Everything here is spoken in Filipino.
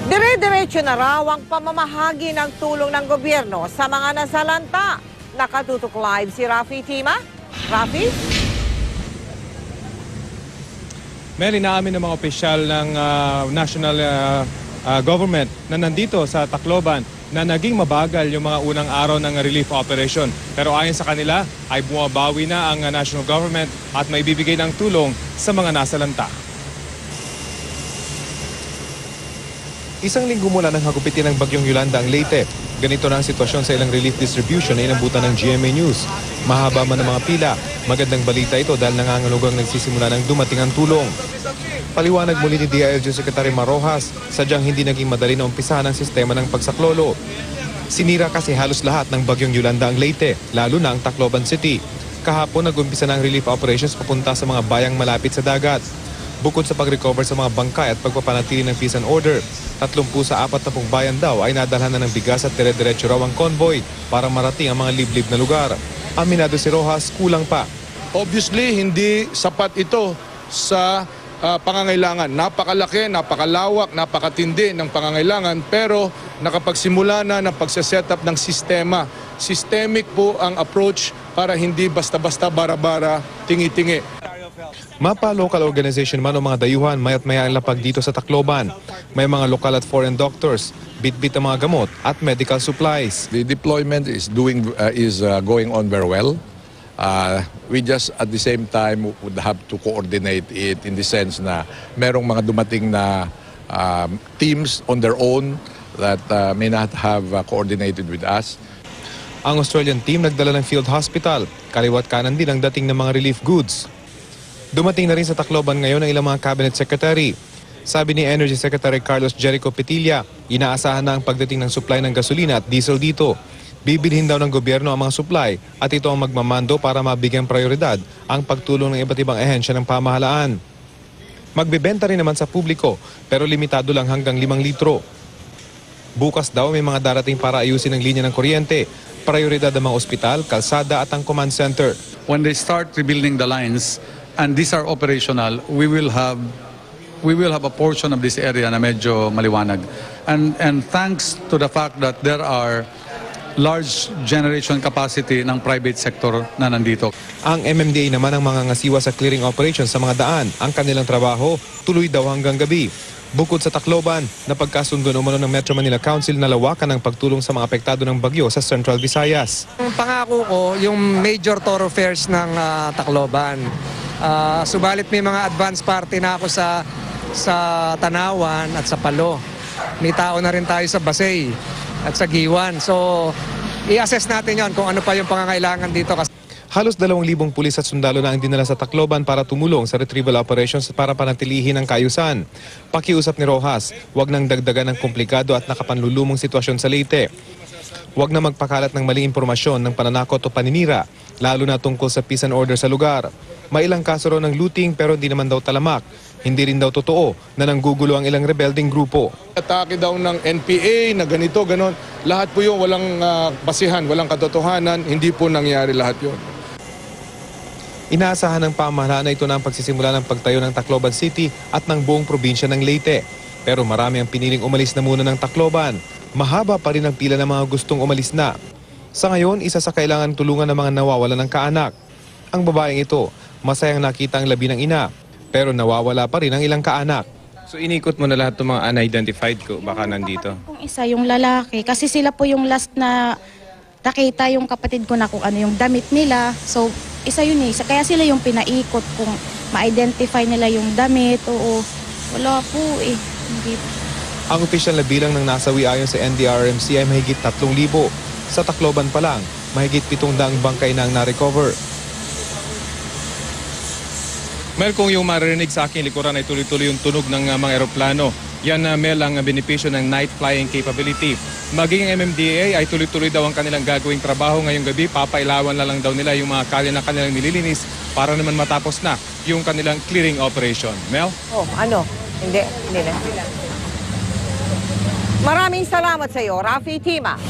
Dire-diretso na raw ang pamamahagi ng tulong ng gobyerno sa mga nasalanta. Nakatutok live si Rafi Tima. Rafi? Mel, inaamin ng mga opisyal ng national government na nandito sa Tacloban na naging mabagal yung mga unang araw ng relief operation. Pero ayon sa kanila ay bumabawi na ang national government at may bibigay ng tulong sa mga nasalanta. Isang linggo mula nang hagupitin ng bagyong Yolanda ang Leyte. Ganito na ang sitwasyon sa ilang relief distribution na inabutan ng GMA News. Mahaba man ang mga pila, magandang balita ito dahil nangangalugang nagsisimula ng dumating ang tulong. Paliwanag muli ni DILG Secretary Marojas, sadyang hindi naging madali na umpisahan ang sistema ng pagsaklolo. Sinira kasi halos lahat ng bagyong Yolanda ang Leyte, lalo na ang Tacloban City. Kahapon nag-umpisa na ang relief operations papunta sa mga bayang malapit sa dagat. Bukod sa pag-recover sa mga bangkay at pagpapanatili ng peace and order, 30 sa 40 bayan daw ay nadalhan na ng bigas at dire-diretso raw ang convoy para marating ang mga liblib na lugar. Aminado si Rojas, kulang pa. Obviously, hindi sapat ito sa pangangailangan. Napakalaki, napakalawak, napakatindi ng pangangailangan, pero nakapagsimula na ng pagsaset up ng sistema. Systemic po ang approach para hindi basta-basta bara-bara, tingi-tingi. Mapa local organization man o mga dayuhan, mayat maya ang lapag dito sa Tacloban. May mga local at foreign doctors, bit-bit ang mga gamot at medical supplies. The deployment is going on very well. We just at the same time would have to coordinate it in the sense na merong mga dumating na teams on their own that may not have coordinated with us. Ang Australian team nagdala ng field hospital. Kaliwat kanan din ang dating ng mga relief goods. Dumating na rin sa Tacloban ngayon ang ilang mga cabinet secretary. Sabi ni Energy Secretary Carlos Jericho Petilla, inaasahan na ang pagdating ng supply ng gasolina at diesel dito. Bibilhin daw ng gobyerno ang mga supply at ito ang magmamando para mabigyan prioridad ang pagtulong ng iba't ibang ehensya ng pamahalaan. Magbebenta rin naman sa publiko pero limitado lang hanggang 5 litro. Bukas daw may mga darating para ayusin ang linya ng kuryente. Prioridad ang mga ospital, kalsada at ang command center. When they start rebuilding the lines and these are operational, we will have a portion of this area na medyo maliwanag. And thanks to the fact that there are large generation capacity ng private sector na nandito. Ang MMDA naman ang mga ngasiwa sa clearing operations sa mga daan. Ang kanilang trabaho, tuloy daw hanggang gabi. Bukod sa Tacloban, napagkasundo umano ng Metro Manila Council na lawakan ang pagtulong sa mga apektado ng bagyo sa Central Visayas. Ang pangako ko, yung major thoroughfares ng Tacloban. Subalit may mga advance party na ako sa Tanawan at sa Palo. May tao na rin tayo sa Basay at sa Giwan. So, i-assess natin yon kung ano pa yung pangangailangan dito. Halos 2,000 pulis at sundalo na ang dinala sa Tacloban para tumulong sa retrieval operations para panatilihin ang kaayusan. Pakiusap ni Rojas, huwag nang dagdagan ng komplikado at nakapanlulumong sitwasyon sa Leyte. Huwag na magpakalat ng maling impormasyon ng pananakot o paninira, lalo na tungkol sa peace and order sa lugar. May ilang kaso raw ng looting pero hindi naman daw talamak. Hindi rin daw totoo na nanggugulo ang ilang rebelding grupo. Atake daw ng NPA na ganito, ganon. Lahat po yung walang basihan, walang katotohanan, hindi po nangyari lahat yun. Inaasahan ng pamahalaan na ito na ang pagsisimula ng pagtayo ng Tacloban City at ng buong probinsya ng Leyte. Pero marami ang piniling umalis na muna ng Tacloban. Mahaba pa rin ang pila ng mga gustong umalis na. Sa ngayon, isa sa kailangan tulungan ng mga nawawalan ng kaanak. Ang babaeng ito, masayang nakita ang labi ng ina, pero nawawala pa rin ang ilang kaanak. So inikot mo na lahat ng mga unidentified ko, baka nandito? Kung isa yung lalaki, kasi sila po yung last na nakita yung kapatid ko na kung ano yung damit nila. So isa yun eh, kaya sila yung pinaikot kung ma-identify nila yung damit. Oo, wala po eh. Hindi. Ang opisyal na bilang ng nasawi ayon sa NDRRMC ay mahigit 3,000. Sa Tacloban pa lang, mahigit 700 bangkay na ang na-recover. Mel, kung yung maririnig sa aking likuran ay tuloy-tuloy yung tunog ng mga eroplano. Yan Mel, ang benepisyo ng night flying capability. Maging MMDA ay tuloy-tuloy daw ang kanilang gagawing trabaho ngayong gabi. Papailawan na lang daw nila yung mga kalye na kanilang nililinis para naman matapos na yung kanilang clearing operation. Mel? Oh, ano? Hindi na. Maraming salamat sa iyo, Rafi Tima.